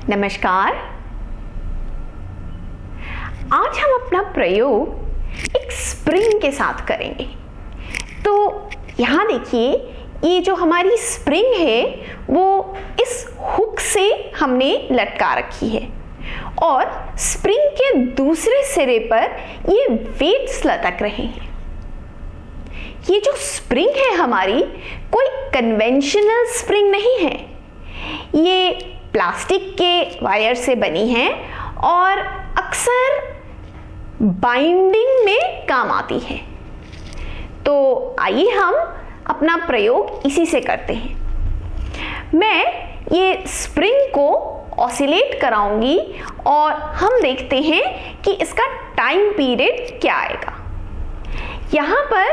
नमस्कार। आज हम अपना प्रयोग एक स्प्रिंग के साथ करेंगे। तो यहाँ देखिए, ये जो हमारी स्प्रिंग है वो इस हुक से हमने लटका रखी है और स्प्रिंग के दूसरे सिरे पर ये वेट्स लटक रहे हैं। ये जो स्प्रिंग है हमारी कोई कन्वेंशनल स्प्रिंग नहीं है, ये प्लास्टिक के वायर से बनी है और अक्सर बाइंडिंग में काम आती है। तो आइए हम अपना प्रयोग इसी से करते हैं। मैं ये स्प्रिंग को ऑसिलेट कराऊंगी और हम देखते हैं कि इसका टाइम पीरियड क्या आएगा। यहाँ पर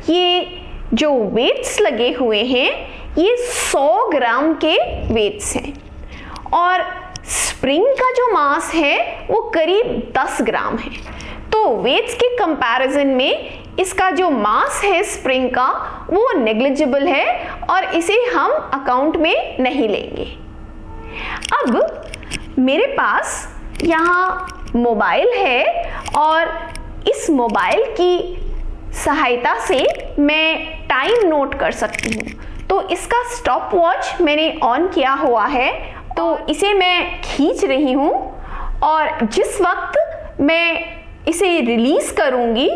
ये जो वेट्स लगे हुए हैं ये 100 ग्राम के वेट्स हैं और स्प्रिंग का जो मास है वो करीब 10 ग्राम है। तो वेट्स के कंपैरिजन में इसका जो मास है स्प्रिंग का वो नेग्लिजिबल है और इसे हम अकाउंट में नहीं लेंगे। अब मेरे पास यहाँ मोबाइल है और इस मोबाइल की सहायता से मैं टाइम नोट कर सकती हूँ। तो इसका स्टॉप वॉच मैंने ऑन किया हुआ है, तो इसे मैं खींच रही हूँ और जिस वक्त मैं इसे रिलीज करूँगी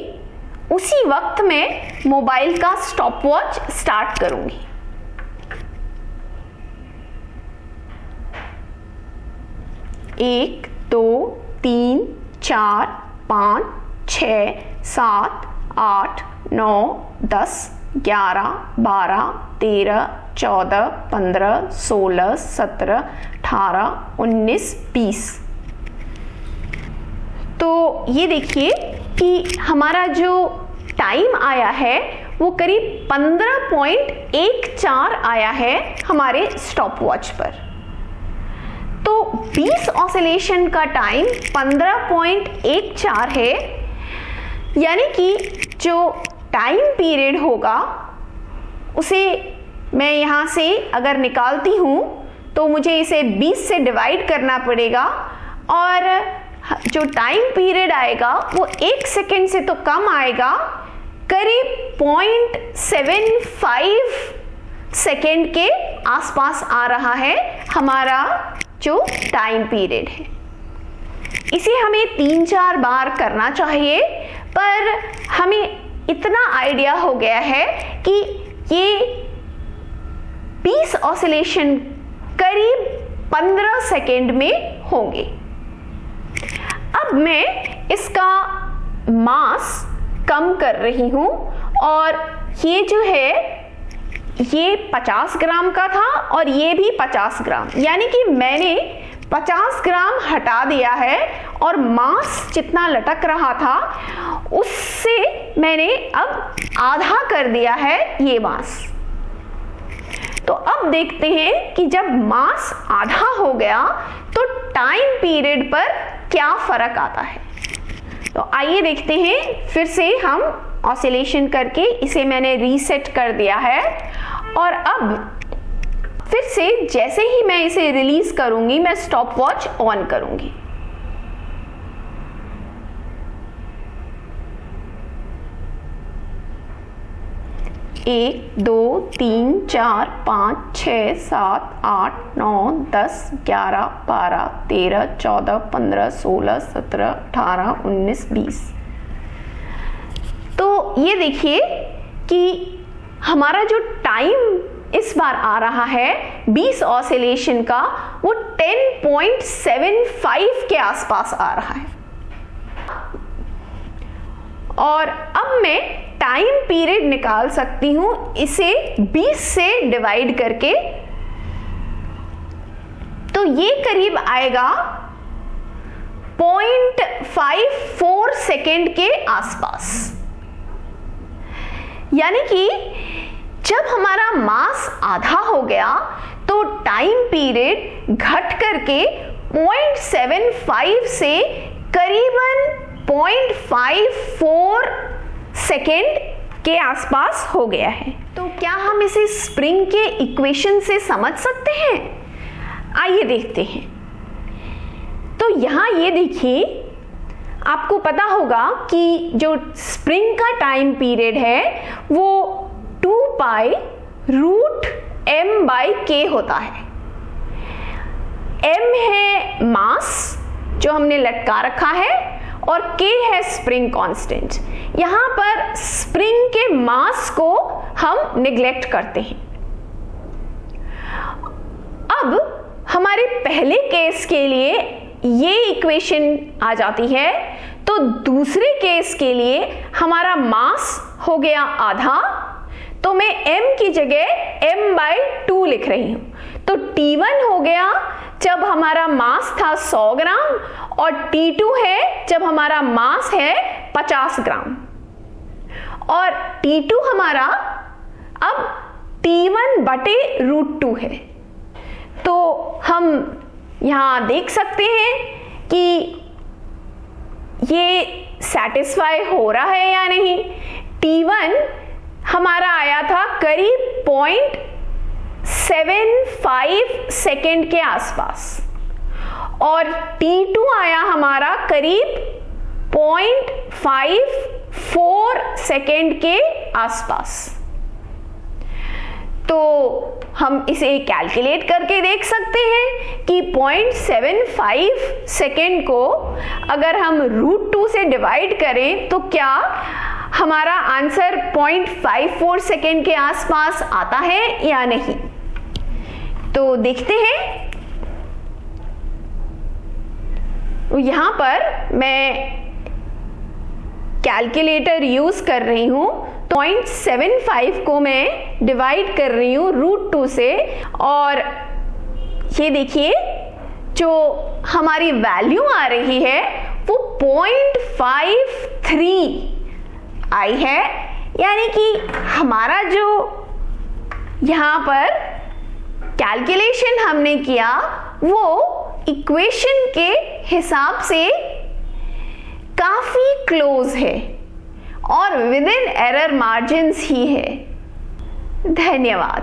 उसी वक्त मैं मोबाइल का स्टॉप वॉच स्टार्ट करूँगी। एक, दो, तीन, चार, 5, 6, 7, 8, 9, 10, 11, 12, 13, 14, 15, 16, 17, 18, 19, 20। तो ये देखिए कि हमारा जो टाइम आया है वो करीब 15.14 आया है हमारे स्टॉप वॉच पर। तो 20 ऑसिलेशन का टाइम 15.14 है, यानी कि जो टाइम पीरियड होगा उसे मैं यहाँ से अगर निकालती हूँ तो मुझे इसे 20 से डिवाइड करना पड़ेगा और जो टाइम पीरियड आएगा वो 1 सेकेंड से तो कम आएगा, करीब 0.75 सेकेंड के आसपास आ रहा है हमारा जो टाइम पीरियड है। इसे हमें 3-4 बार करना चाहिए, पर हमें इतना आइडिया हो गया है कि ये 20 ऑसिलेशन करीब 15 सेकेंड में होंगे। अब मैं इसका मास कम कर रही हूँ और ये जो है ये 50 ग्राम का था और ये भी 50 ग्राम, यानी कि मैंने 50 ग्राम हटा दिया है और मास जितना लटक रहा था उससे मैंने अब आधा कर दिया है ये मास। तो अब देखते हैं कि जब मास आधा हो गया तो टाइम पीरियड पर क्या फर्क आता है। तो आइए देखते हैं, फिर से हम ऑसिलेशन करके इसे मैंने रीसेट कर दिया है और अब फिर से जैसे ही मैं इसे रिलीज करूंगी मैं स्टॉप वॉच ऑन करूंगी। एक, दो, तीन, 4, 5, 6, 7, 8, 9, 10, 11, 12, 13, 14, 15, 16, 17, 18, 19, 20। तो ये देखिए कि हमारा जो टाइम इस बार आ रहा है 20 ऑसिलेशन का वो 10.75 के आसपास आ रहा है और अब मैं टाइम पीरियड निकाल सकती हूं इसे 20 से डिवाइड करके। तो ये करीब आएगा 0.54 सेकेंड के आसपास, यानी कि जब हमारा मास आधा हो गया तो टाइम पीरियड घट करके 0.75 से करीबन 0.54 सेकेंड के आसपास हो गया है। तो क्या हम इसे स्प्रिंग के इक्वेशन से समझ सकते हैं? आइए देखते हैं। तो यहाँ ये देखिए, आपको पता होगा कि जो स्प्रिंग का टाइम पीरियड है वो 2 पाई रूट m बाई के होता है। m है मास जो हमने लटका रखा है और k है स्प्रिंग कांस्टेंट। यहां पर स्प्रिंग के मास को हम निग्लेक्ट करते हैं। अब हमारे पहले केस के लिए ये इक्वेशन आ जाती है, तो दूसरे केस के लिए हमारा मास हो गया आधा, तो मैं m की जगह m बाई 2 लिख रही हूं। तो T1 हो गया जब हमारा मास था 100 ग्राम और T2 है जब हमारा मास है 50 ग्राम, और T2 हमारा अब T1 बटे रूट 2 है। तो हम यहां देख सकते हैं कि ये सेटिस्फाई हो रहा है या नहीं। T1 हमारा आया था करीब 0.75 सेकेंड के आसपास और T2 आया हमारा करीब 0.54 सेकेंड के आसपास। तो हम इसे कैलकुलेट करके देख सकते हैं कि 0.75 सेकेंड को अगर हम रूट 2 से डिवाइड करें तो क्या हमारा आंसर 0.54 सेकेंड के आसपास आता है या नहीं। तो देखते हैं। यहां पर मैं कैलकुलेटर यूज कर रही हूं, 0.75 को मैं डिवाइड कर रही हूं रूट 2 से, और ये देखिए जो हमारी वैल्यू आ रही है वो 0.53 आई है, यानी कि हमारा जो यहां पर कैलकुलेशन हमने किया वो इक्वेशन के हिसाब से काफी क्लोज है और विद इन एरर मार्जिन्स ही है। धन्यवाद।